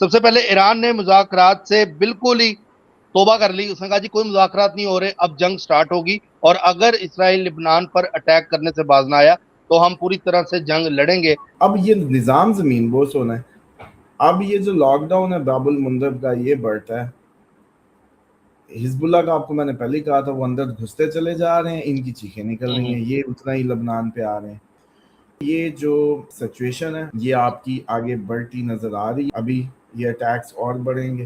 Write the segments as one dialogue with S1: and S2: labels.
S1: سب سے پہلے ایران نے مذاکرات سے بالکل ہی توبہ کر لی. اس نے کہا جی کوئی مذاکرات نہیں ہو رہے, اب جنگ سٹارٹ ہوگی, اور اگر اسرائیل لبنان پر اٹیک کرنے سے باز نہ آیا تو ہم پوری طرح سے جنگ لڑیں گے.
S2: اب یہ نظام زمین بوس ہونا ہے. اب یہ جو لاک ڈاؤن ہے باب المندب کا, یہ بڑھتا ہے. حزب اللہ کا آپ کو میں نے پہلے کہا تھا, وہ اندر گھستے چلے جا رہے ہیں, ان کی چیخیں نکل رہی ہیں, یہ اتنا ہی لبنان پہ آ رہے ہیں. یہ جو سچویشن ہے یہ آپ کی آگے بڑھتی نظر آ رہی ہے. ابھی یہ اٹیکس اور بڑھیں گے.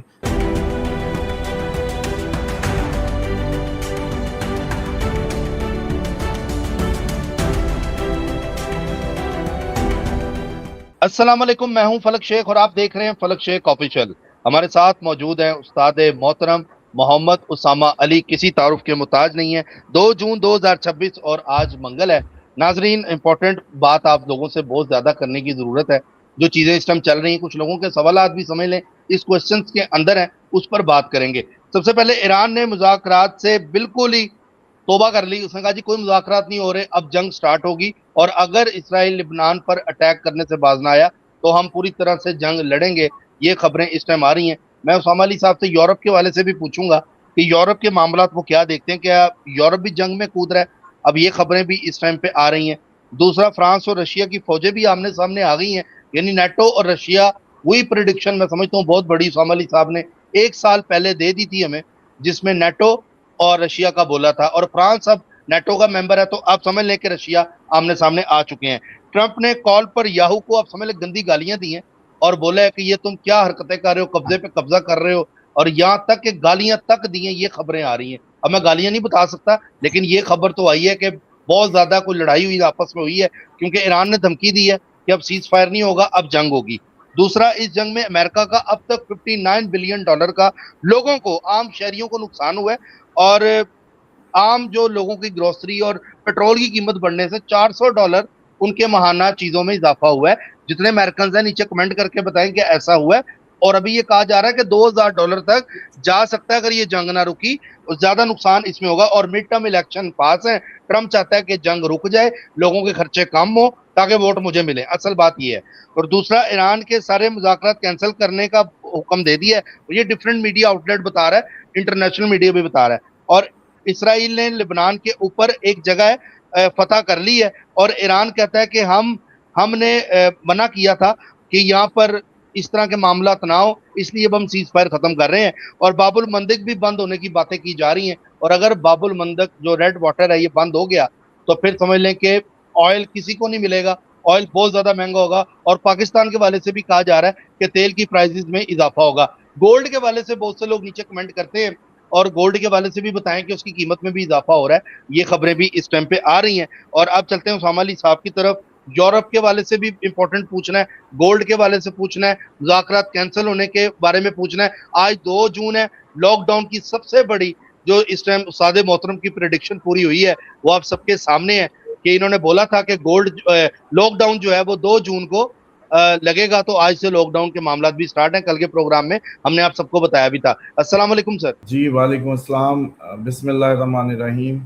S1: السلام علیکم, میں ہوں فلک شیخ اور آپ دیکھ رہے ہیں فلک شیخ آفیشل. ہمارے ساتھ موجود ہیں استاد محترم محمد اسامہ علی, کسی تعارف کے محتاج نہیں ہے. 2 جون 2026 اور آج منگل ہے. ناظرین, امپورٹنٹ بات آپ لوگوں سے بہت زیادہ کرنے کی ضرورت ہے. جو چیزیں اس ٹائم چل رہی ہیں, کچھ لوگوں کے سوالات بھی سمجھ لیں, اس کوشچنز کے اندر ہیں, اس پر بات کریں گے. سب سے پہلے ایران نے مذاکرات سے بالکل ہی توبہ کر لی. اس نے کہا جی کوئی مذاکرات نہیں ہو رہے, اب جنگ سٹارٹ ہوگی, اور اگر اسرائیل لبنان پر اٹیک کرنے سے باز نہ آیا تو ہم پوری طرح سے جنگ لڑیں گے. یہ خبریں اس ٹائم آ رہی ہیں. میں اسامہ علی صاحب سے یورپ کے والے سے بھی پوچھوں گا کہ یورپ کے معاملات وہ کیا دیکھتے ہیں, کیا یورپ بھی جنگ میں کود رہا ہے؟ اب یہ خبریں بھی اس ٹائم پہ آ رہی ہیں. دوسرا, فرانس اور رشیا کی فوجیں بھی آمنے سامنے آ گئی ہیں, یعنی نیٹو اور رشیا. وہی پریڈکشن میں سمجھتا ہوں بہت بڑی اسامہ علی صاحب نے 1 سال پہلے دے دی تھی ہمیں, جس میں نیٹو اور رشیا کا بولا تھا, اور فرانس اب نیٹو کا ممبر ہے, تو آپ سمجھ لیں کہ رشیا آمنے سامنے آ چکے ہیں. ٹرمپ نے کال پر یاہو کو آپ سمجھ لیں گندی گالیاں دی ہیں, اور بولا ہے کہ یہ تم کیا حرکتیں کر رہے ہو, قبضے پہ قبضہ کر رہے ہو, اور یہاں تک کہ گالیاں تک دی ہیں. یہ خبریں آ رہی ہیں. اب میں گالیاں نہیں بتا سکتا, لیکن یہ خبر تو آئی ہے کہ بہت زیادہ کوئی لڑائی ہوئی آپس میں ہوئی ہے, کیونکہ ایران نے دھمکی دی ہے کہ اب سیز فائر نہیں ہوگا, اب جنگ ہوگی. دوسرا, اس جنگ میں امریکہ کا اب تک $59 بلین کا لوگوں کو, عام شہریوں کو نقصان ہوا ہے, اور عام جو لوگوں کی گروسری اور پیٹرول کی قیمت بڑھنے سے $400 ان کے ماہانہ چیزوں میں اضافہ ہوا ہے. جتنے امریکنز ہیں نیچے کمنٹ کر کے بتائیں کہ ایسا ہوا ہے. اور ابھی یہ کہا جا رہا ہے کہ $2000 تک جا سکتا ہے اگر یہ جنگ نہ رکی. زیادہ نقصان اس میں ہوگا, اور مڈ ٹرم الیکشن پاس ہے. ٹرمپ چاہتا ہے کہ جنگ رک جائے, لوگوں کے خرچے کم ہوں تاکہ ووٹ مجھے ملے. اصل بات یہ ہے. اور دوسرا, ایران کے سارے مذاکرات کینسل کرنے کا حکم دے دیا ہے. یہ ڈفرینٹ میڈیا آؤٹ لیٹ بتا رہا ہے, انٹرنیشنل میڈیا بھی بتا رہا ہے. اور اسرائیل نے لبنان کے اوپر ایک جگہ فتح کر لی ہے, اور ایران کہتا ہے کہ ہم نے منع کیا تھا کہ یہاں پر اس طرح کے معاملات نہ ہو, اس لیے اب ہم سیز فائر ختم کر رہے ہیں. اور باب المندب بھی بند ہونے کی باتیں کی جا رہی ہیں, اور اگر باب المندب جو ریڈ واٹر ہے یہ بند ہو گیا تو پھر سمجھ لیں کہ آئل کسی کو نہیں ملے گا, آئل بہت زیادہ مہنگا ہوگا. اور پاکستان کے والے سے بھی کہا جا رہا ہے کہ تیل کی پرائزز میں اضافہ ہوگا. گولڈ کے والے سے بہت سے لوگ نیچے کمنٹ کرتے ہیں, اور گولڈ کے والے سے بھی بتائیں کہ اس کی قیمت میں بھی اضافہ ہو رہا ہے. یہ خبریں بھی اس ٹائم پہ آ رہی ہیں. اور اب چلتے ہیں اسامہ علی صاحب کی طرف. یورپ کے والے سے بھی امپورٹنٹ پوچھنا ہے, گولڈ کے والے سے پوچھنا ہے, مذاکرات کینسل ہونے کے بارے میں پوچھنا ہے. آج 2 جون ہے, لاک ڈاؤن کی سب سے بڑی جو اس ٹائم استاد محترم کی پریڈکشن پوری ہوئی ہے وہ آپ سب کے سامنے ہے, کہ انہوں نے بولا تھا کہ گولڈ لاک ڈاؤن جو ہے وہ 2 جون کو لگے گا. تو آج سے لاک ڈاؤن کے معاملات بھی سٹارٹ ہیں. کل کے پروگرام میں ہم نے آپ سب کو بتایا بھی تھا. السلام علیکم سر.
S2: جی وعلیکم السلام. بسم اللہ الرحمن الرحیم.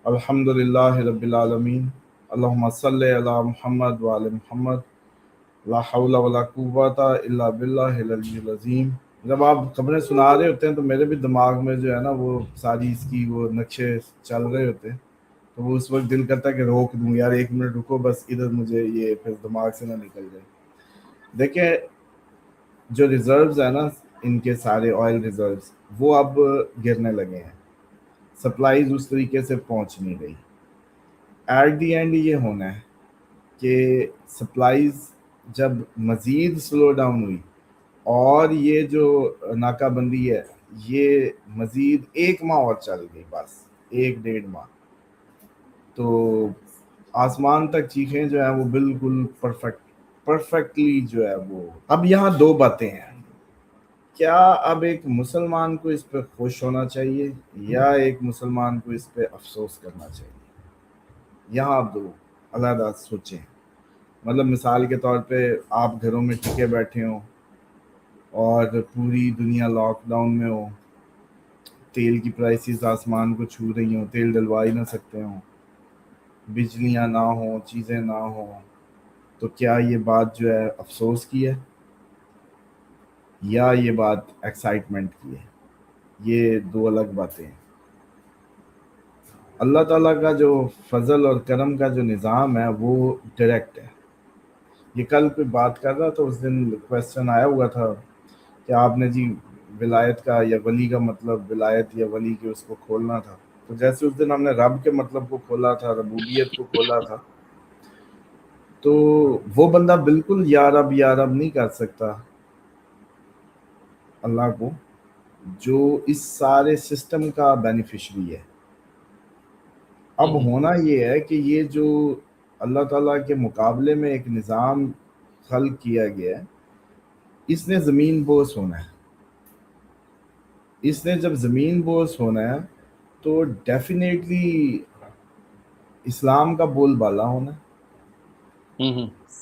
S2: الحمد للہ رب العالمین. اللہم صلی علی محمد وعلی محمد. لا حول ولا قوت الا باللہ العلی العظیم. جب آپ خبریں سنا رہے ہوتے ہیں تو میرے بھی دماغ میں جو ہے نا وہ ساری اس کی وہ نقشے چل رہے ہوتے ہیں, تو وہ اس وقت دل کرتا ہے کہ روک دوں, یار 1 منٹ رکو بس, ادھر مجھے یہ پھر دماغ سے نہ نکل جائے. دیکھیں جو ریزروز ہیں نا ان کے سارے آئل ریزروز وہ اب گرنے لگے ہیں, سپلائیز اس طریقے سے پہنچ نہیں رہی. ایٹ دی اینڈ یہ ہونا ہے کہ سپلائیز جب مزید سلو ڈاؤن ہوئی, اور یہ جو ناکہ بندی ہے یہ مزید 1 ماہ اور چل گئی, بس 1-1.5 ماہ, تو آسمان تک چیخیں جو ہیں وہ بالکل پرفیکٹلی جو ہے وہ. اب یہاں 2 باتیں ہیں, کیا اب ایک مسلمان کو اس پہ خوش ہونا چاہیے یا ایک مسلمان کو اس پہ افسوس کرنا چاہیے؟ یہاں آپ 2 علیحدہ سوچیں. مطلب مثال کے طور پہ آپ گھروں میں ٹکے بیٹھے ہوں اور پوری دنیا لاک ڈاؤن میں ہو, تیل کی پرائسز آسمان کو چھو رہی ہوں, تیل ڈلوا ہی نہ سکتے ہوں, بجلیاں نہ ہوں, چیزیں نہ ہوں, تو کیا یہ بات جو ہے افسوس کی ہے؟ یا یہ بات ایکسائٹمنٹ کی ہے، یہ دو الگ باتیں ہیں۔ اللہ تعالیٰ کا جو فضل اور کرم کا جو نظام ہے وہ ڈائریکٹ ہے۔ یہ کل کوئی بات کر رہا تھا، اس دن کویسچن آیا ہوا تھا کہ آپ نے جی ولایت کا یا ولی کا مطلب ولایت یا ولی کے اس کو کھولنا تھا، تو جیسے اس دن ہم نے رب کے مطلب کو کھولا تھا، ربوبیت کو کھولا تھا، تو وہ بندہ بالکل یا رب نہیں کر سکتا اللہ کو جو اس سارے سسٹم کا بینیفیشری ہے۔ اب ہونا یہ ہے کہ یہ جو اللہ تعالیٰ کے مقابلے میں ایک نظام خلق کیا گیا ہے، اس نے زمین بوس ہونا ہے۔ اس نے جب زمین بوس ہونا ہے تو ڈیفینیٹلی اسلام کا بول بالا ہونا ہے،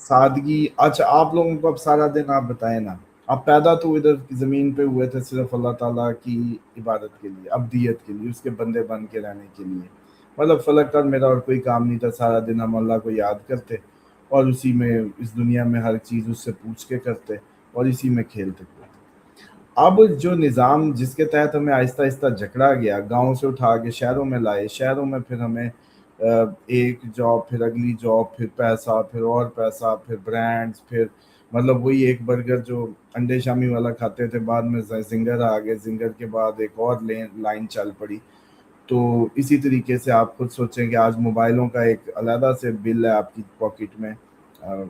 S2: سادگی۔ اچھا آپ لوگوں کو اب سارا دن آپ بتائیں نا، آپ پیدا تو ادھر زمین پہ ہوئے تھے صرف اللہ تعالیٰ کی عبادت کے لیے، ابدیت کے لیے، اس کے بندے بن کے رہنے کے لیے، مطلب فلک کا میرا اور کوئی کام نہیں تھا، سارا دن ہم اللہ کو یاد کرتے اور اسی میں اس دنیا میں ہر چیز اس سے پوچھ کے کرتے اور اسی میں کھیلتے پھرتے۔ اب جو نظام جس کے تحت ہمیں آہستہ آہستہ جکڑا گیا، گاؤں سے اٹھا کے شہروں میں لائے، شہروں میں پھر ہمیں ایک جاب، پھر اگلی جاب، پھر پیسہ، پھر اور پیسہ، پھر برانڈز، پھر مطلب وہی ایک برگر جو انڈے شامی والا کھاتے تھے، بعد میں زنگر آ گئے، زنگر کے بعد ایک اور لائن چل پڑی۔ تو اسی طریقے سے آپ خود سوچیں کہ آج موبائلوں کا ایک علیحدہ سے بل ہے آپ کی پاکٹ میں،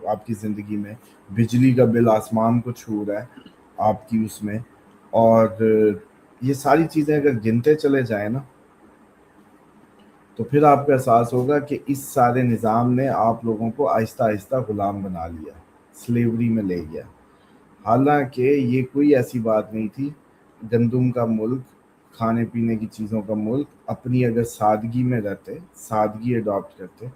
S2: آپ کی زندگی میں، بجلی کا بل آسمان کو چھو رہا ہے آپ کی اس میں، اور یہ ساری چیزیں اگر گنتے چلے جائیں نا تو پھر آپ کو احساس ہوگا کہ اس سارے نظام نے آپ لوگوں کو آہستہ آہستہ غلام بنا لیا، سلیوری میں لے گیا۔ حالانکہ یہ کوئی ایسی بات نہیں تھی۔ گندم کا ملک، کھانے پینے کی چیزوں کا ملک، اپنی اگر سادگی میں رہتے، سادگی اڈاپٹ کرتے۔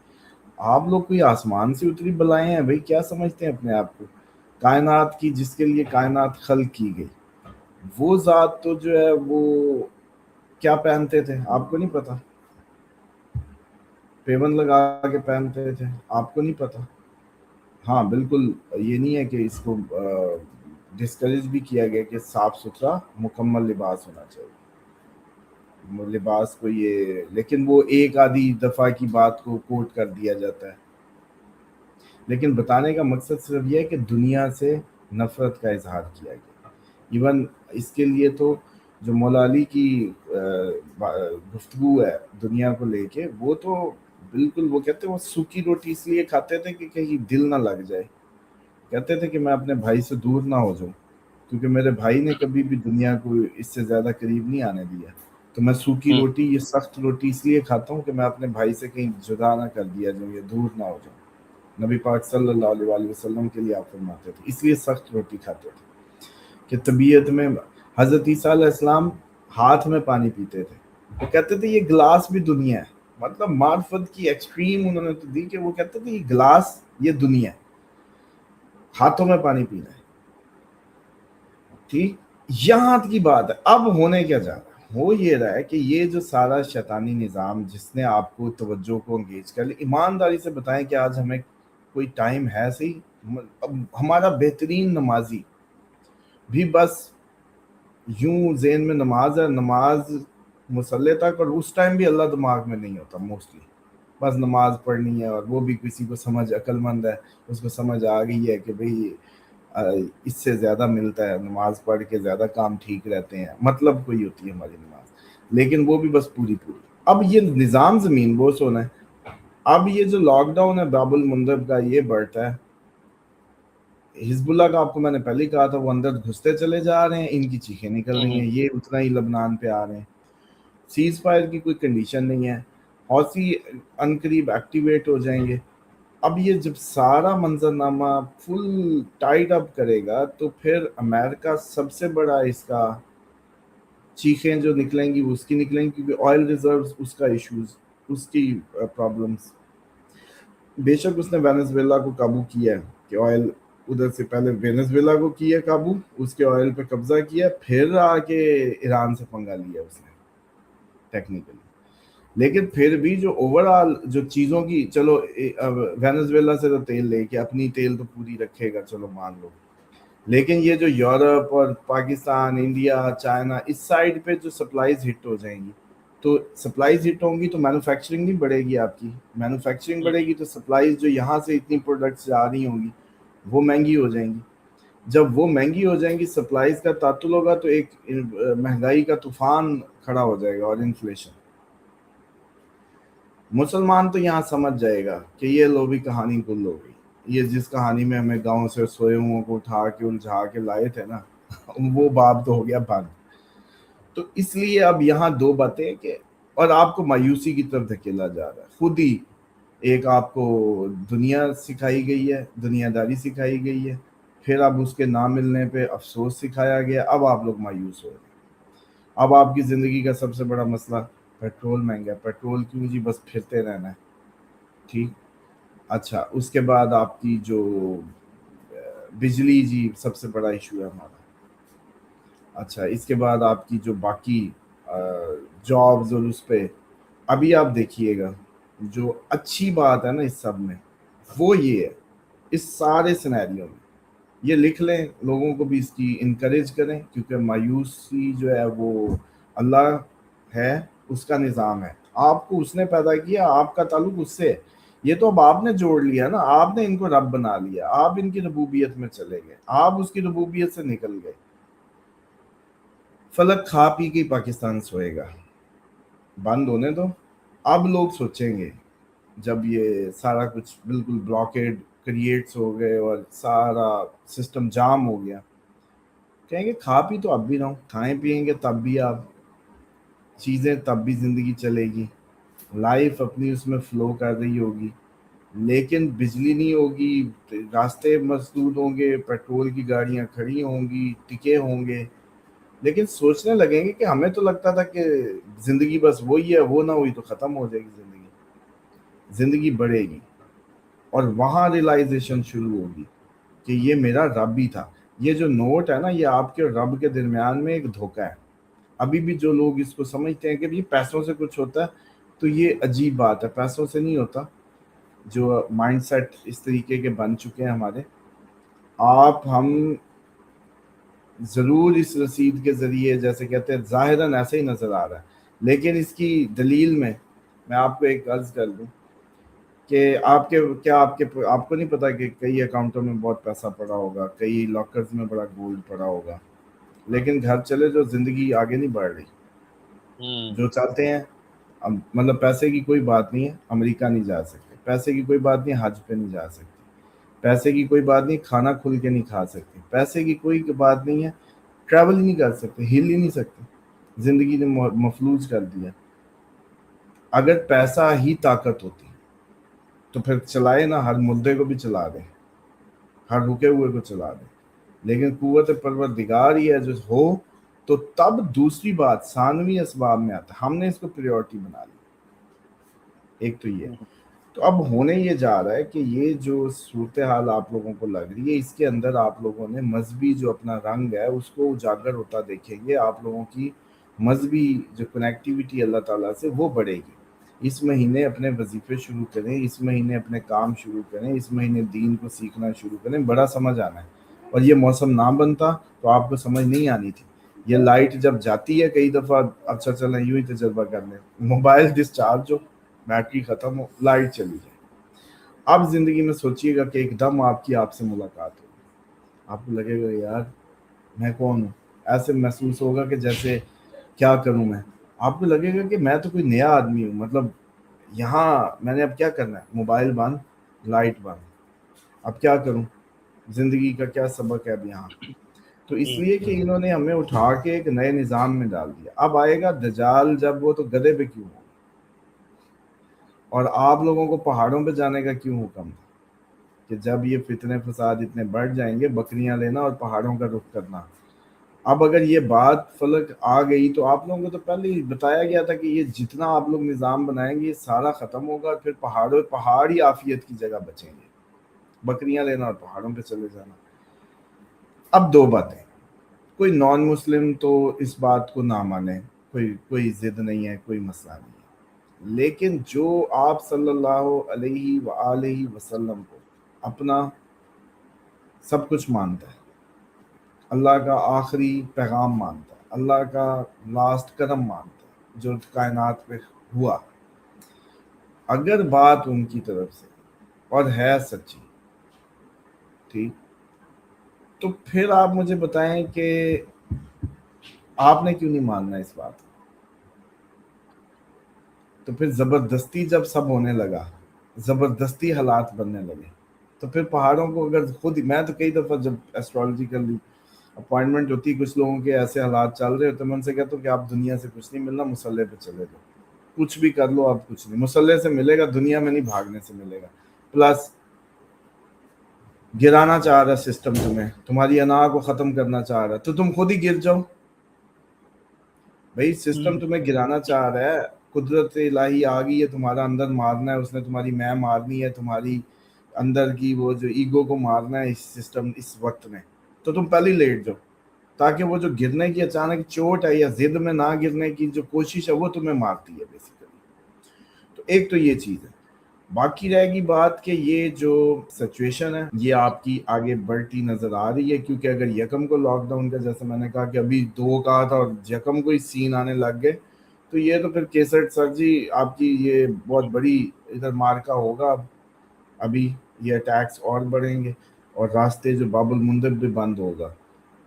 S2: آپ لوگ کوئی آسمان سے اتری بلائیں ہیں بھائی، کیا سمجھتے ہیں اپنے آپ کو؟ کائنات کی، جس کے لیے کائنات خلق کی گئی، وہ ذات تو جو ہے وہ کیا پہنتے تھے آپ کو نہیں پتا؟ پیون لگا کے پہنتے تھے، آپ کو نہیں پتا؟ ہاں بالکل، یہ نہیں ہے کہ اس کو ڈسکریج بھی کیا گیا کہ صاف ستھرا مکمل لباس ہونا چاہیے، لباس کو یہ، لیکن وہ ایک آدھی دفعہ کی بات کو کوٹ کر دیا جاتا ہے۔ لیکن بتانے کا مقصد صرف یہ ہے کہ دنیا سے نفرت کا اظہار کیا گیا۔ ایون اس کے لیے تو جو مولا علی کی گفتگو ہے دنیا کو لے کے، وہ تو بالکل، وہ کہتے ہیں وہ سوکھی روٹی اس لیے کھاتے تھے کہ کہیں دل نہ لگ جائے، کہتے تھے کہ میں اپنے بھائی سے دور نہ ہو جاؤں، کیونکہ میرے بھائی نے کبھی بھی دنیا کو اس سے زیادہ قریب نہیں آنے دیا، تو میں سوکھی روٹی، یہ سخت روٹی اس لیے کھاتا ہوں کہ میں اپنے بھائی سے کہیں جدا نہ کر دیا جاؤں یا دور نہ ہو جاؤں۔ نبی پاک صلی اللہ علیہ وآلہ وسلم کے لیے آپ فرماتے تھے، اس لیے سخت روٹی کھاتے تھے کہ طبیعت میں۔ حضرت عیسیٰ علیہ السلام ہاتھ میں پانی پیتے تھے، وہ کہتے تھے یہ گلاس بھی دنیا ہے، مطلب معرفت کی ایکسٹریم انہوں نے تو دی کہ وہ کہتے تھے یہ گلاس یہ دنیا ہے، ہاتھوں میں پانی پینا ہے۔ ٹھیک، یہاں کی بات ہے۔ اب ہونے کیا جا رہا ہے؟ ہو یہ رہا ہے کہ یہ جو سارا شیطانی نظام جس نے آپ کو توجہ کو انگیج کر لی، ایمانداری سے بتائیں کہ آج ہمیں کوئی ٹائم ہے صحیح؟ اب ہمارا بہترین نمازی بھی بس یوں ذہن میں نماز ہے، نماز مصلی تک، اور اس ٹائم بھی اللہ دماغ میں نہیں ہوتا موسٹلی، بس نماز پڑھنی ہے، اور وہ بھی کسی کو سمجھ، عقل مند ہے اس کو سمجھ آ گئی ہے کہ بھئی اس سے زیادہ ملتا ہے، نماز پڑھ کے زیادہ کام ٹھیک رہتے ہیں، مطلب کوئی ہوتی ہے ہماری نماز، لیکن وہ بھی بس پوری پوری۔ اب یہ نظام زمین بوس ہونا ہے۔ اب یہ جو لاک ڈاؤن ہے باب المندب کا، یہ بڑھتا ہے۔ حزب اللہ کا آپ کو میں نے پہلے کہا تھا، وہ اندر گھستے چلے جا رہے ہیں، ان کی چیخیں نکل رہی ہیں، یہ اتنا ہی لبنان پہ آ رہے ہیں، سیز فائر کی کوئی کنڈیشن نہیں ہے، حوثی عنقریب ایکٹیویٹ ہو جائیں گے۔ اب یہ جب سارا منظرنامہ فل ٹائٹ اپ کرے گا تو پھر امریکہ سب سے بڑا اس کا چیخیں جو نکلیں گی وہ اس کی نکلیں گی، کیونکہ آئل ریزروز اس کا ایشوز، اس کی پرابلمز۔ بے شک اس نے وینزویلا کو قابو کیا ہے کہ آئل ادھر سے پہلے وینزویلا کو کیا قابو، اس کے آئل پہ قبضہ کیا، پھر آ کے ایران سے پنگا لیا اس نے ٹیکنیکلی۔ لیکن پھر بھی جو اوور آل جو چیزوں کی، چلو وینزویلا سے تو تیل لے کے اپنی تیل تو پوری رکھے گا، چلو مان لو، لیکن یہ جو یورپ اور پاکستان، انڈیا، چائنا، اس سائڈ پہ جو سپلائیز ہٹ ہو جائیں گی، تو سپلائیز ہٹ ہوں گی تو مینوفیکچرنگ نہیں بڑھے گی آپ کی. مینوفیکچرنگ بڑھے گی تو سپلائیز جو یہاں سے اتنی پروڈکٹس جا رہی ہوں گی وہ مہنگی ہو جائیں گی. جب وہ مہنگی ہو جائیں گی، سپلائیز کا تعطل ہوگا، تو ایک مہنگائی کا طوفان کھڑا ہو جائے گا اور انفلیشن. مسلمان تو یہاں سمجھ جائے گا کہ یہ لو بھی کہانی گل ہو گئی. یہ جس کہانی میں ہمیں گاؤں سے سوئے ہوں کو اٹھا کے الجھا کے لائے تھے نا، وہ باب تو ہو گیا بند. تو اس لیے اب یہاں دو باتیں کہ، اور آپ کو مایوسی کی طرف دھکیلا جا رہا ہے. خود ہی ایک آپ کو دنیا سکھائی گئی ہے، دنیا داری سکھائی گئی ہے، پھر اب اس کے نہ ملنے پہ افسوس سکھایا گیا. اب آپ لوگ مایوس ہو رہے ہیں. اب آپ کی زندگی کا سب سے بڑا مسئلہ پیٹرول مہنگا ہے. پیٹرول کیوں جی؟ بس پھرتے رہنا ہے. ٹھیک. اچھا، اس کے بعد آپ کی جو بجلی جی سب سے بڑا ایشو ہے ہمارا. اچھا، اس کے بعد آپ کی جو باقی جابز اور اس پہ ابھی آپ دیکھیے گا. جو اچھی بات ہے نا اس سب میں وہ یہ ہے، اس سارے سینیریو میں یہ لکھ لیں، لوگوں کو بھی اس کی انکریج کریں، کیونکہ مایوسی جو ہے وہ اللہ ہے، اس کا نظام ہے. آپ کو اس نے پیدا کیا، آپ کا تعلق اس سے. یہ تو اب آپ نے جوڑ لیا نا، آپ نے ان کو رب بنا لیا، آپ ان کی ربوبیت میں چلے گئے، آپ اس کی ربوبیت سے نکل گئے. فلک کھا پی کے پاکستان سوئے گا، بند ہونے دو. اب لوگ سوچیں گے جب یہ سارا کچھ بالکل بلاکیڈ کریٹس ہو گئے اور سارا سسٹم جام ہو گیا، کہیں گے کھا پی تو اب بھی رہا ہوں. کھائیں پیئیں گے تب بھی آپ چیزیں، تب بھی زندگی چلے گی، لائف اپنی اس میں فلو کر رہی ہوگی. لیکن بجلی نہیں ہوگی، راستے مسدود ہوں گے، پیٹرول کی گاڑیاں کھڑی ہوں گی، ٹکے ہوں گے. لیکن سوچنے لگیں گے کہ ہمیں تو لگتا تھا کہ زندگی بس وہی ہے، وہ نہ ہوئی تو ختم ہو جائے گی زندگی. زندگی بڑھے گی، اور وہاں ریلائزیشن شروع ہوگی کہ یہ میرا رب ہی تھا. یہ جو نوٹ ہے نا، یہ آپ کے رب کے درمیان میں ایک دھوکہ ہے. ابھی بھی جو لوگ اس کو سمجھتے ہیں کہ یہ پیسوں سے کچھ ہوتا ہے، تو یہ عجیب بات ہے. پیسوں سے نہیں ہوتا. جو مائنڈ سیٹ اس طریقے کے بن چکے ہیں ہمارے، ہم ضرور اس رسید کے ذریعے جیسے کہتے ہیں ظاہراً ایسے ہی نظر آ رہا ہے، لیکن اس کی دلیل میں آپ کو ایک عرض کر دوں کہ آپ کو نہیں پتا کہ کئی اکاؤنٹوں میں بہت پیسہ پڑا ہوگا، کئی لاکرز میں بڑا گولڈ پڑا ہوگا، لیکن گھر چلے جو زندگی آگے نہیں بڑھ رہی. جو چاہتے ہیں مطلب پیسے کی کوئی بات نہیں ہے امریکہ نہیں جا سکتے، پیسے کی کوئی بات نہیں حج پہ نہیں جا سکتے، پیسے کی کوئی بات نہیں کھانا کھل کے نہیں کھا سکتے، پیسے کی کوئی بات نہیں ہے ٹریول ہی نہیں کر سکتے، ہل ہی نہیں سکتے. زندگی نے مفلوج کر دیا. اگر پیسہ ہی طاقت ہوتی تو پھر چلائے نا، ہر مردے کو بھی چلا دیں، ہر رکے ہوئے کو چلا دیں. لیکن قوت پروردگار ہی ہے جو ہو، تو تب دوسری بات ثانوی اسباب میں آتا ہے. ہم نے اس کو پریورٹی بنا لی. ایک تو یہ. تو اب ہونے یہ جا رہا ہے کہ یہ جو صورتحال آپ لوگوں کو لگ رہی ہے، اس کے اندر آپ لوگوں نے مذہبی جو اپنا رنگ ہے اس کو اجاگر ہوتا دیکھیں گے. آپ لوگوں کی مذہبی جو کنیکٹیویٹی اللہ تعالیٰ سے وہ بڑھے گی. اس مہینے اپنے وظیفے شروع کریں، اس مہینے اپنے کام شروع کریں، اس مہینے دین کو سیکھنا شروع کریں. بڑا سمجھ آنا ہے. اور یہ موسم نہ بنتا تو آپ کو سمجھ نہیں آنی تھی. یہ لائٹ جب جاتی ہے کئی دفعہ، اچھا چلیں یوں ہی تجربہ کر لیں، موبائل ڈسچارج ہو، بیٹری ختم ہو، لائٹ چلی جائے. اب زندگی میں سوچیے گا کہ ایک دم آپ سے ملاقات ہوگی، آپ کو لگے گا یار میں کون ہوں. ایسے محسوس ہوگا کہ جیسے کیا کروں میں. آپ کو لگے گا کہ میں تو کوئی نیا آدمی ہوں. مطلب یہاں میں نے اب کیا کرنا ہے، موبائل بند، لائٹ بند، اب کیا کروں، زندگی کا کیا سبق ہے اب یہاں. تو اس لیے کہ انہوں نے ہمیں اٹھا کے ایک نئے نظام میں ڈال دیا. اب آئے گا دجال جب، وہ تو گدھے پہ کیوں ہو، اور آپ لوگوں کو پہاڑوں پہ جانے کا کیوں حکم تھا کہ جب یہ فتنے فساد اتنے بڑھ جائیں گے بکریاں لینا اور پہاڑوں کا رخ کرنا. اب اگر یہ بات فلک آ گئی تو آپ لوگوں کو تو پہلے ہی بتایا گیا تھا کہ یہ جتنا آپ لوگ نظام بنائیں گے یہ سارا ختم ہوگا، پھر پہاڑ ہی عافیت کی جگہ بچیں گے، بکریاں لینا اور پہاڑوں پہ چلے جانا. اب دو باتیں، کوئی نان مسلم تو اس بات کو نہ مانے، کوئی ضد نہیں ہے، کوئی مسئلہ نہیں ہے. لیکن جو آپ صلی اللہ علیہ وآلہ وسلم کو اپنا سب کچھ مانتا ہے، اللہ کا آخری پیغام مانتا ہے، اللہ کا لاسٹ قدم مانتا ہے جو کائنات پہ ہوا، اگر بات ان کی طرف سے اور ہے سچی، ٹھیک، تو پھر آپ مجھے بتائیں کہ آپ نے کیوں نہیں ماننا اس بات کو؟ تو پھر زبردستی جب سب ہونے لگا، زبردستی حالات بننے لگے، تو پھر پہاڑوں کو اگر خود ہی، میں تو کئی دفعہ جب ایسٹرالوجیکل اپوائنٹمنٹ ہوتی ہے، کچھ لوگوں کے ایسے حالات چل رہے ہوتے ہیں، میں ان سے کہتا ہوں کہ آپ دنیا سے کچھ نہیں ملنا، مسلح پہ چلے جاؤ، کچھ بھی کر لو، آپ کچھ نہیں، مسلح سے ملے گا، دنیا میں نہیں بھاگنے سے ملے گا۔ پلس گرانا چاہ رہا سسٹم، تمہاری انا کو ختم کرنا چاہ رہا، تو تم خود ہی گر جاؤ بھائی، سسٹم تمہیں گرانا چاہ رہا ہے، قدرت الہی آ گئی ہے، تمہارا اندر مارنا ہے اس نے، تمہاری میں مارنی ہے، تمہاری اندر کی وہ جو ایگو کو مارنا ہے اس سسٹم اس وقت میں، تو تم پہلے لیٹ جاؤ، تاکہ وہ جو گرنے کی اچانک چوٹ ہے یا ضد میں نہ گرنے کی جو کوشش ہے وہ تمہیں مارتی ہے بیسیکلی۔ تو ایک تو یہ چیز ہے۔ باقی رہے گی بات کہ یہ جو سچویشن ہے یہ آپ کی آگے بڑھتی نظر آ رہی ہے، کیونکہ اگر یکم کو لاک ڈاؤن کا، جیسے میں نے کہا کہ ابھی 2 کہا تھا اور یکم کو ہی سین آنے لگ گئے، تو یہ تو پھر کیسٹ سر جی آپ کی یہ بہت بڑی ادھر مارکا ہوگا، ابھی یہ اٹیکس اور بڑھیں گے، اور راستے جو باب المندب بھی بند ہوگا،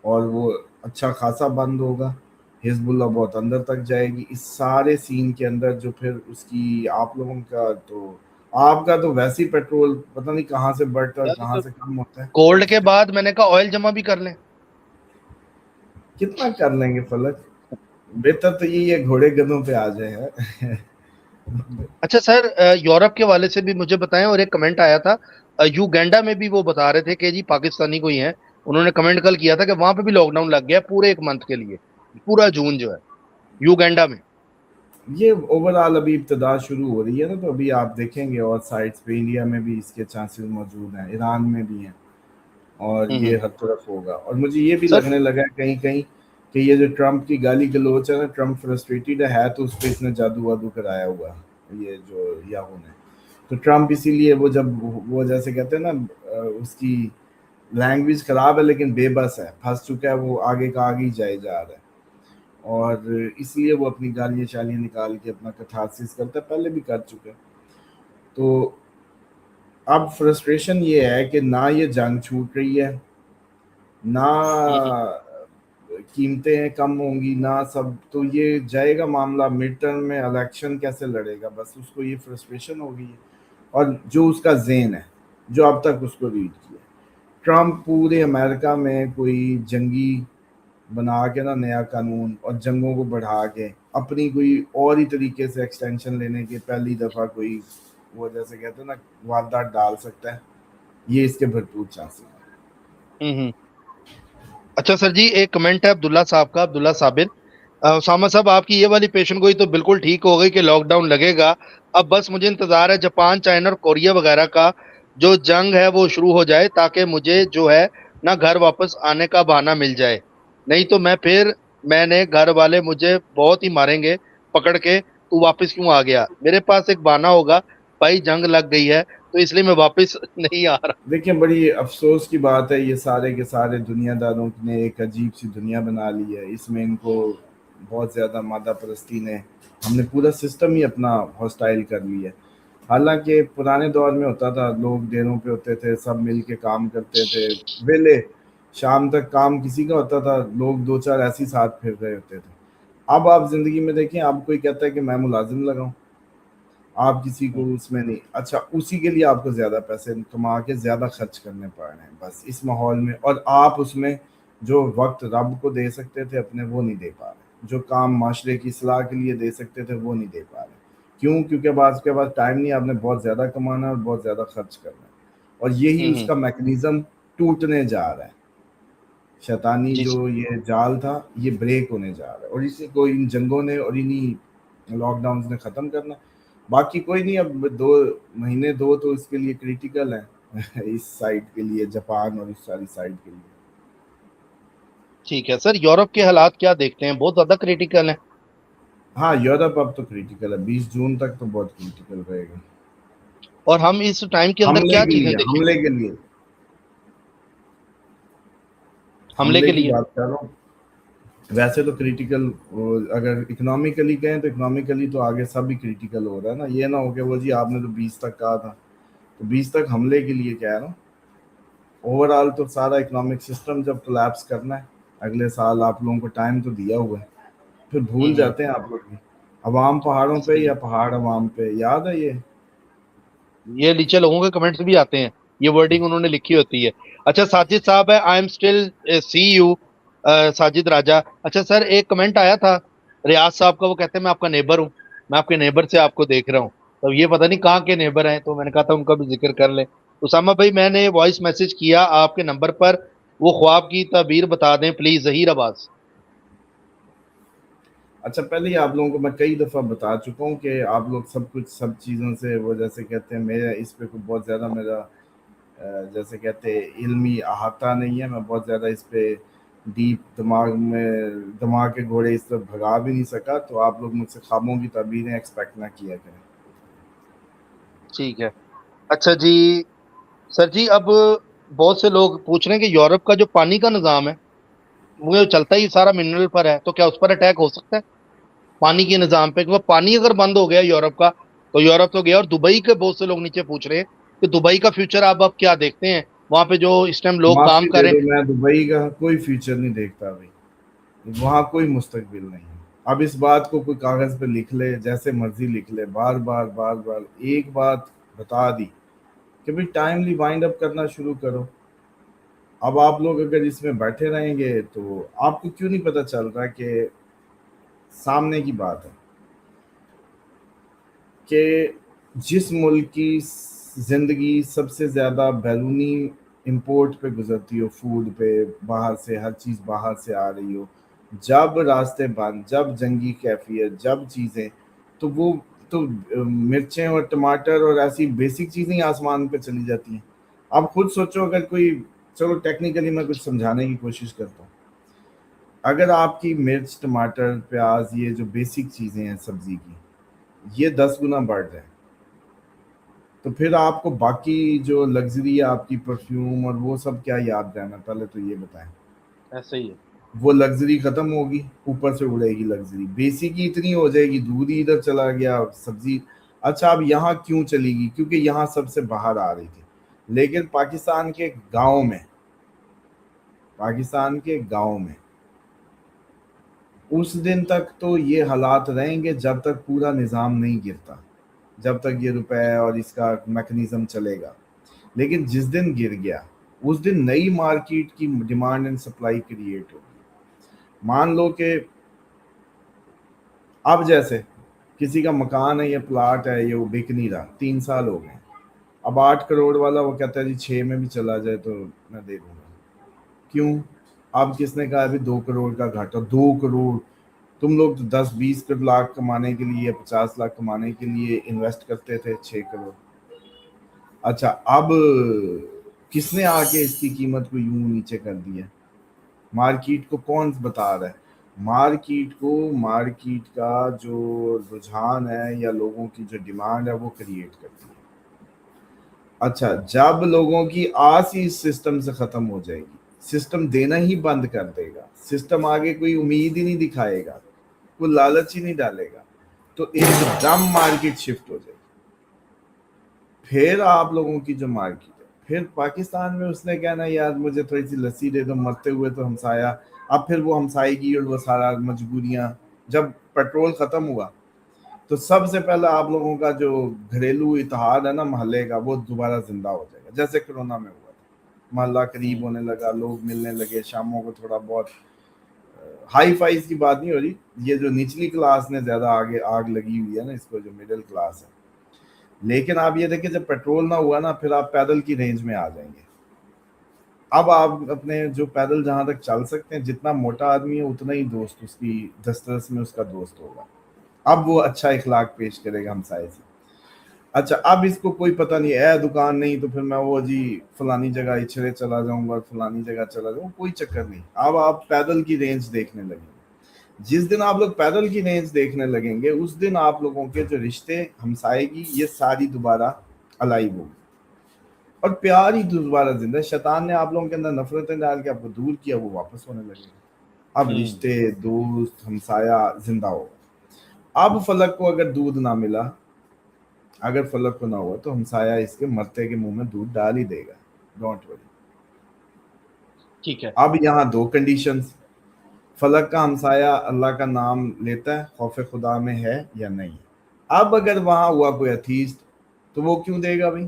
S2: اور وہ اچھا خاصا بند ہوگا، حزب اللہ بہت اندر تک جائے گی، اس سارے سین کے اندر جو پھر اس کی آپ لوگوں کا، تو آپ کا تو ویسے ہی پیٹرول پتہ نہیں کہاں سے بڑھتا ہے اور کہاں سے کم ہوتا ہے۔
S1: کولڈ کے بعد میں نے کہا آئل جمع بھی کر لیں۔
S2: کتنا کر لیں گے فلک، بہتر تو یہی ہے گھوڑے گدھوں پہ آ جائے۔
S1: اچھا سر، یورپ کے والے سے بھی مجھے بتائیں، اور ایک کمنٹ آیا تھا یوگینڈا میں بھی، وہ بتا رہے تھے کہ جی پاکستانی کوئی ہیں، انہوں نے کمنٹ کل کیا تھا کہ وہاں پہ بھی لاک ڈاؤن لگ گیا پورے 1 منتھ کے لیے، پورا جون جو ہے یوگینڈا میں۔
S2: یہ اوور آل ابھی ابتدا شروع ہو رہی ہے نا، تو ابھی آپ دیکھیں گے اور سائٹس پہ انڈیا میں بھی اس کے چانسز موجود ہیں، ایران میں بھی ہیں، اور یہ ہر طرف ہوگا۔ اور مجھے یہ بھی
S1: سر
S2: لگنے لگا ہے کہیں کہیں کہ یہ جو ٹرمپ کی گالی گلوچ ہے نا، ٹرمپ فرسٹریٹڈ ہے تو اس پہ اس نے جادو وادو کرایا ہوا ہے، یہ جو یاہو نے، تو ٹرمپ اسی لیے وہ جب وہ جیسے کہتے ہیں نا اس کی لینگویج خراب ہے لیکن بے بس ہے، پھنس چکا ہے، وہ آگے کا آگے ہی جائے جا رہا ہے، اور اس لیے وہ اپنی گالیاں شالیاں نکال کے اپنا کتھارسس کرتا ہے، پہلے بھی کر چکا ہے۔ تو اب فرسٹریشن یہ ہے کہ نہ یہ جنگ چھوٹ رہی ہے، نہ قیمتیں کم ہوں گی، نہ سب، تو یہ جائے گا معاملہ مڈ ٹرم میں الیکشن کیسے لڑے گا، بس اس کو یہ فرسٹریشن ہو گئی ہے، اور جو اس کا ذہن ہے جو اب تک اس کو ریڈ کیا ٹرمپ پورے امریکہ میں کوئی جنگی بنا کے نا نیا قانون اور جنگوں کو بڑھا کے اپنی کوئی اور ہی طریقے سے ایکسٹینشن لینے کے پہلی دفعہ کوئی وہ جیسے کہتے ہیں نا واردات ڈال سکتا ہے، یہ اس کے بھرپور چانسز ہیں۔
S1: اچھا سر جی، ایک کمنٹ ہے عبداللہ صاحب کا، عبداللہ صابر۔ اسامہ صاحب آپ کی یہ والی پیشن گوئی تو بالکل ٹھیک ہو گئی کہ لاک ڈاؤن لگے گا، اب بس مجھے انتظار ہے جاپان، چائنا اور کوریا وغیرہ کا جو جنگ ہے وہ شروع ہو جائے، تاکہ مجھے جو ہے نہ گھر واپس آنے کا بہانہ مل جائے، نہیں تو میں نے گھر والے مجھے بہت ہی ماریں گے پکڑ کے، تو واپس کیوں آ گیا؟ میرے پاس ایک بہانہ ہوگا، بھائی جنگ لگ گئی ہے تو اس لیے میں واپس نہیں آ رہا۔
S2: دیکھیں بڑی افسوس کی بات ہے، یہ سارے کے سارے دنیا داروں نے ایک عجیب سی دنیا بنا لی ہے، اس میں ان کو بہت زیادہ مادہ پرستی نے، ہم نے پورا سسٹم ہی اپنا ہاسٹائل کر لیا ہے۔ حالانکہ پرانے دور میں ہوتا تھا، لوگ ڈیروں پہ ہوتے تھے، سب مل کے کام کرتے تھے، ویلے شام تک کام کسی کا ہوتا تھا، لوگ 2 4 ایسے ساتھ پھر رہے ہوتے تھے۔ اب آپ زندگی میں دیکھیں، اب کوئی کہتا ہے کہ میں ملازم لگاؤں، آپ کسی کو اس میں نہیں، اچھا اسی کے لیے آپ کو زیادہ پیسے کما کے زیادہ خرچ کرنے پڑ رہے ہیں بس اس ماحول میں، اور آپ اس میں جو وقت رب کو دے سکتے تھے اپنے وہ نہیں دے پا رہے، جو کام معاشرے کی اصلاح کے لیے دے سکتے تھے وہ نہیں دے پا رہے۔ کیوں؟ کیونکہ اب آپ کے پاس ٹائم نہیں، آپ نے بہت زیادہ کمانا ہے اور بہت زیادہ خرچ کرنا ہے، اور یہی اس کا میکنزم ٹوٹنے جا رہا ہے، شیطانی
S1: جی
S2: جو یہ جال تھا یہ بریک ہونے جا رہا ہے، اور اسی کو ان جنگوں نے اور انہی لاک ڈاؤنز نے ختم کرنا ہے۔ باقی کوئی نہیں، اب 2 مہینے تو اس کے لیے کریٹیکل ہیں اس سائڈ کے لیے، جاپان اور اس ساری سائڈ کے لیے۔
S1: ٹھیک ہے سر، یورپ کے حالات کیا دیکھتے ہیں؟ بہت زیادہ کریٹیکل ہیں؟
S2: ہاں یورپ اب تو کریٹیکل ہے، 20 جون تک تو بہت کریٹیکل رہے گا،
S1: اور ہم اس ٹائم کے اندر
S2: حملے
S1: کیا
S2: کے
S1: چیزیں
S2: لیے،
S1: دیکھیں گے؟
S2: حملے کے لیے۔
S1: حملے کے
S2: کی
S1: لیے.
S2: بات کر رہا ہوں. ویسے تو کریٹیکل اگر اکنامیکلی کہیں تو اکنامیکلی تو آگے سب ہی کریٹیکل ہو رہا ہے نا. یہ نہ ہو کہ وہ جی آپ نے تو 20 تک کہا تھا, تو 20 تک حملے کے لیے کہہ رہا ہوں. اوور آل تو سارا اکنامک سسٹم جب کولیپس کرنا ہے اگلے سال, آپ لوگوں کو ٹائم تو دیا ہوا ہے, پھر بھول جاتے ہیں آپ لوگ بھی. عوام پہاڑوں پہ یا پہاڑ عوام پہ, یاد ہے
S1: یہ نیچے لوگوں کے کمنٹس بھی آتے ہیں, یہ ورڈنگ انہوں نے لکھی ہوتی ہے. اچھا ساجد صاحب ہے, I am still see you Sajid Raja. اچھا سر ایک کمنٹ آیا تھا ریاض صاحب کا, وہ کہتے ہیں میں آپ کا نیبر ہوں, میں آپ کے نیبر سے آپ کو دیکھ رہا ہوں. تو یہ پتہ نہیں کہاں کے نیبر ہیں, تو میں نے کہا تھا ان کا بھی ذکر کر لیں. اسامہ بھائی میں نے وائس میسج کیا آپ کے نمبر پر, وہ خواب کی تعبیر بتا دیں پلیز. ظہیر عباس.
S2: اچھا پہلے ہی آپ لوگوں کو میں کئی دفعہ بتا چکا ہوں کہ آپ لوگ سب چیزوں سے وہ جیسے کہتے ہیں, میرا اس پہ کوئی بہت زیادہ میرا جیسے کہتے ہیں علمی احاطہ نہیں ہے. میں بہت زیادہ اس پہ ڈیپ دماغ کے گھوڑے اس طرف بھگا بھی نہیں سکا, تو آپ لوگ مجھ سے خوابوں کی تعبیریں ایکسپیکٹ نہ کیا کریں.
S1: ٹھیک ہے. اچھا جی سر جی, اب بہت سے لوگ پوچھ رہے ہیں کہ یورپ کا جو پانی کا نظام ہے وہ چلتا ہی سارا منرل پر ہے, تو کیا اس پر اٹیک ہو سکتا ہے پانی کے نظام پہ؟ کیونکہ پانی اگر بند ہو گیا یورپ کا تو یورپ تو گیا. اور دبئی کے بہت سے لوگ نیچے پوچھ رہے ہیں کہ دبئی کا فیوچر آپ کیا دیکھتے ہیں, وہاں پہ جو اس ٹائم لوگ کام
S2: معافی
S1: کر
S2: دے
S1: رہے
S2: دو,
S1: ہیں.
S2: میں دبئی کا کوئی فیوچر نہیں دیکھتا بھائی, وہاں کوئی مستقبل نہیں ہے. اب اس بات کو کوئی کاغذ پہ لکھ لے, جیسے مرضی لکھ لے, بار بار بار بار ایک بات بتا دی کہ بھائی ٹائملی وائنڈ اپ کرنا شروع کرو. اب آپ لوگ اگر اس میں بیٹھے رہیں گے تو آپ کو کیوں نہیں پتہ چل رہا کہ سامنے کی بات ہے کہ جس ملک کی زندگی سب سے زیادہ بیرونی امپورٹ پہ گزرتی ہو, فوڈ پہ, باہر سے ہر چیز باہر سے آ رہی ہو, جب راستے بند, جب جنگی کیفیت, جب چیزیں, تو وہ تو مرچیں اور ٹماٹر اور ایسی بیسک چیزیں آسمان پہ چلی جاتی ہیں. آپ خود سوچو, اگر کوئی, چلو ٹیکنیکلی میں کچھ سمجھانے کی کوشش کرتا ہوں, اگر آپ کی مرچ, ٹماٹر, پیاز, یہ جو بیسک چیزیں ہیں سبزی کی, یہ 10 گنا بڑھ جائے, تو پھر آپ کو باقی جو لگژری ہے آپ کی پرفیوم اور وہ سب کیا یاد رہنا؟ پہلے تو یہ بتائیں.
S1: ایسا ہی ہے.
S2: وہ لگژری ختم ہوگی, اوپر سے اڑے گی لگژری. بیسک ہی اتنی ہو جائے گی, دودھ ہی ادھر چلا گیا, سبزی. اچھا اب یہاں کیوں چلی گی؟ کیونکہ یہاں سب سے باہر آ رہی تھی. لیکن پاکستان کے گاؤں میں اس دن تک تو یہ حالات رہیں گے جب تک پورا نظام نہیں گرتا, جب تک یہ روپے اور اس کا میکنزم چلے گا. لیکن جس دن گر گیا اس دن نئی مارکیٹ کی ڈیمانڈ اینڈ سپلائی کریٹ ہوگی. مان لو کہ اب جیسے کسی کا مکان ہے یا پلاٹ ہے, یہ وہ بک نہیں رہا, 3 سال ہو گئے, اب 8 کروڑ والا وہ کہتا ہے جی 6 میں بھی چلا جائے تو میں دے دوں گا. کیوں؟ اب کس نے کہا ابھی 2 کروڑ کا گھاٹا؟ 2 کروڑ تم لوگ 10-20 لاکھ کمانے کے لیے, 50 لاکھ کمانے کے لیے انویسٹ کرتے تھے 6 کروڑ. اچھا اب کس نے آ کے اس کی قیمت کو یوں نیچے کر دیا؟ مارکیٹ کو کون بتا رہا ہے؟ مارکیٹ کا جو رجحان ہے یا لوگوں کی جو ڈیمانڈ ہے وہ کریٹ کرتی ہے. اچھا جب لوگوں کی آس ہی اس سسٹم سے ختم ہو جائے گی, سسٹم دینا ہی بند کر دے گا, سسٹم آگے کوئی امید ہی نہیں دکھائے گا, کوئی لالچ ہی نہیں ڈالے گا, تو ایک دم مارکیٹ شفٹ ہو جائے گی. پھر آپ لوگوں کی جو مارکیٹ ہے, پھر پاکستان میں اس نے کہنا یار مجھے تھوڑی سی لسی دے دو, مرتے ہوئے تو ہمسایا. اب پھر وہ ہمسائیگی اور وہ سارا مجبوریاں, جب پیٹرول ختم ہوا تو سب سے پہلے آپ لوگوں کا جو گھریلو اتحاد ہے نا محلے کا, وہ دوبارہ زندہ ہو جائے گا, جیسے کرونا میں ہوا تھا. محلہ قریب ہونے لگا, لوگ ملنے لگے, شاموں کو تھوڑا بہت ہائی فائز کی بات نہیں ہو رہی, یہ جو نچلی کلاس نے زیادہ آگے آگ لگی ہوئی ہے نا اس کو, جو مڈل کلاس ہے. لیکن آپ یہ دیکھیں جب پیٹرول نہ ہوا نا, پھر آپ پیدل کی رینج میں آ جائیں گے. اب آپ اپنے جو پیدل جہاں تک چل سکتے ہیں, جتنا موٹا آدمی ہے اتنا ہی دوست اس کی دسترس میں اس کا دوست ہوگا. اب وہ اچھا اخلاق پیش کرے گا ہمسائے سے. اچھا اب اس کو کوئی پتہ نہیں ہے دکان نہیں تو پھر میں وہ جی فلانی جگہ اچھڑے چلا جاؤں گا, فلانی جگہ چلا جاؤں, کوئی چکر نہیں. اب آپ پیدل کی رینج دیکھنے لگیں گے. جس دن آپ لوگ پیدل کی رینج دیکھنے لگیں گے اس دن آپ لوگوں کے جو رشتے, ہمسائیگی, یہ ساری دوبارہ الائیو ہوگی. اور پیار ہی دوبارہ زندہ ہے. شیطان نے آپ لوگوں کے اندر نفرتیں ڈال کے آپ کو دور کیا, وہ واپس ہونے لگے گا. اب رشتے, دوست, ہمسایہ زندہ ہوگا. اب فلک کو اگر دودھ نہ ملا, اگر فلک کو نہ ہوا, تو ہمسایہ اس کے مرتے کے منہ میں دودھ ڈال ہی دے گا. Don't worry.
S1: ٹھیک ہے.
S2: اب یہاں دو کنڈیشنز, فلک کا ہمسایہ اللہ کا نام لیتا ہے, خوف خدا میں ہے یا نہیں. اب اگر وہاں ہوا کوئی ایتھیسٹ, تو وہ کیوں دے گا بھائی؟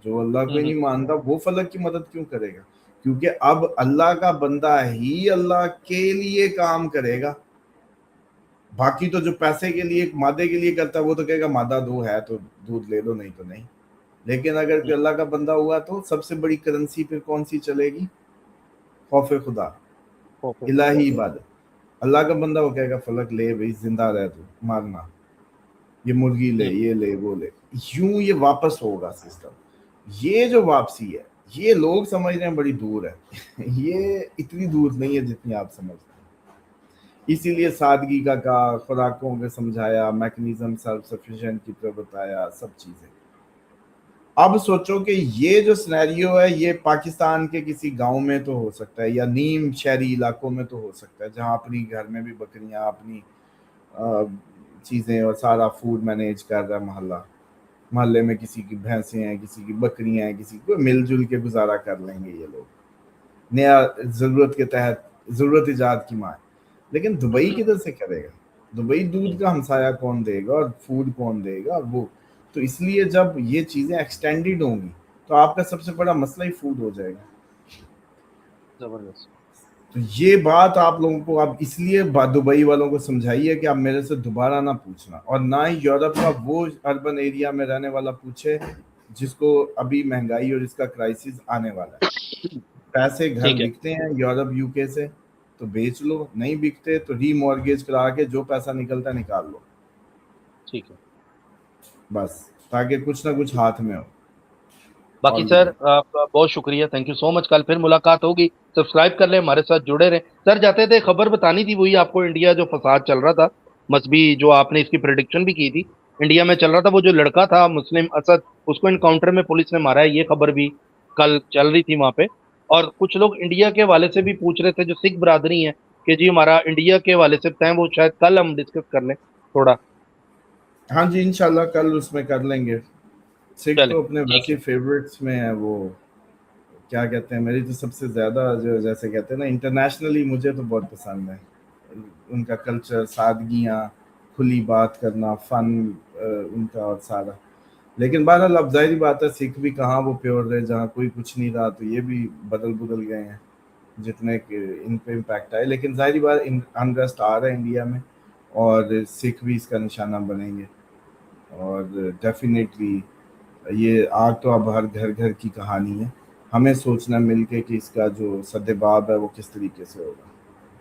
S2: جو اللہ کو ہی نہیں مانتا وہ فلک کی مدد کیوں کرے گا؟ کیونکہ اب اللہ کا بندہ ہی اللہ کے لیے کام کرے گا. باقی تو جو پیسے کے لیے, مادے کے لیے کرتا ہے, وہ تو کہے گا مادہ دو ہے تو دودھ لے لو, نہیں تو نہیں. لیکن اگر کوئی اللہ کا بندہ ہوا تو سب سے بڑی کرنسی پھر کون سی چلے گی؟ خوف خدا, الہی عبادت. اللہ کا بندہ وہ کہے گا فلک لے بھائی, زندہ رہ تو, مارنا, یہ مرغی لے, یہ لے, وہ لے. یوں یہ واپس ہوگا سسٹم. یہ جو واپسی ہے, یہ لوگ سمجھ رہے ہیں بڑی دور ہے. یہ اتنی دور نہیں ہے جتنی آپ سمجھتے ہیں. اسی لیے سادگی کا کہا, خوراکوں کے سمجھایا, میکنزم سیلف سفیشینٹ کی طرف بتایا, سب چیزیں. اب سوچو کہ یہ جو سینیریو ہے یہ پاکستان کے کسی گاؤں میں تو ہو سکتا ہے, یا نیم شہری علاقوں میں تو ہو سکتا ہے, جہاں اپنی گھر میں بھی بکریاں, اپنی چیزیں اور سارا فوڈ مینیج کر رہا ہے. محلے میں کسی کی بھینسیں ہیں, کسی کی بکریاں ہیں, کسی کو مل جل کے گزارا کر لیں گے یہ لوگ. نیا ضرورت کے تحت, ضرورت ایجاد کی ماں. لیکن دبئی کدھر سے کرے گا؟ دبئی دودھ کا ہمسایہ کون دے گا, اور فوڈ کون دے گا, وہ تو اس لیے جب یہ چیزیں ایکسٹینڈیڈ ہوں گی تو آپ کا سب سے بڑا مسئلہ ہی فوڈ ہو جائے گا.
S1: زبردست.
S2: تو یہ بات آپ لوگوں کو اب اس لیے دبئی والوں کو سمجھائیے کہ آپ میرے سے دوبارہ نہ پوچھنا, اور نہ ہی یورپ کا وہ اربن ایریا میں رہنے والا پوچھے جس کو ابھی مہنگائی اور اس کا کرائسس آنے والا ہے. پیسے گھر بکتے ہیں یورپ یو کے سے تو بیچ لو, نہیں بکتے تو ری مارگیج کرا کے جو پیسہ نکلتا ہے نکال لو.
S1: ٹھیک ہے,
S2: بس تاکہ کچھ نہ کچھ ہاتھ میں ہو.
S1: باقی سر آپ کا بہت شکریہ, تھینک یو سو مچ. کل پھر ملاقات ہوگی, سبسکرائب کر لیں, ہمارے ساتھ جڑے رہیں. سر جاتے تھے خبر بتانی تھی, وہی آپ کو انڈیا جو فساد چل رہا تھا مذہبی, جو آپ نے اس کی پریڈکشن بھی کی تھی, انڈیا میں چل رہا تھا, وہ جو لڑکا تھا مسلم اسد, اس کو انکاؤنٹر میں پولیس نے مارا ہے, یہ خبر بھی کل چل رہی تھی وہاں پہ. اور کچھ لوگ انڈیا کے حوالے سے بھی پوچھ رہے تھے, جو سکھ برادری ہیں, کہ جی ہمارا انڈیا کے حوالے سے بتائیں, وہ شاید کل ہم ڈسکس کر لیں تھوڑا.
S2: ہاں جی انشاءاللہ کل اس میں کر لیں گے. سکھ
S1: چلیں
S2: تو اپنے ویسے فیوریٹس میں ہے, وہ کیا کہتے ہیں, میری تو سب سے زیادہ جو جیسے کہتے ہیں نا انٹرنیشنلی مجھے تو بہت پسند ہے ان کا کلچر, سادگیاں, کھلی بات کرنا, فن ان کا اور سارا. لیکن بہرحال اب ظاہری بات ہے سکھ بھی کہاں وہ پیور رہے, جہاں کوئی کچھ نہیں رہا تو یہ بھی بدل گئے ہیں جتنے کہ ان پہ امپیکٹ آئے. لیکن ظاہری بات انریسٹ آ رہا ہے انڈیا میں, اور سکھ بھی اس کا نشانہ بنیں گے. اور ڈیفینیٹلی یہ آگ تو اب ہر گھر کی کہانی ہے. ہمیں سوچنا مل کے کہ اس کا جو سدباب ہے وہ کس طریقے سے ہوگا.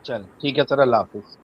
S1: چلیں ٹھیک ہے سر, اللہ حافظ.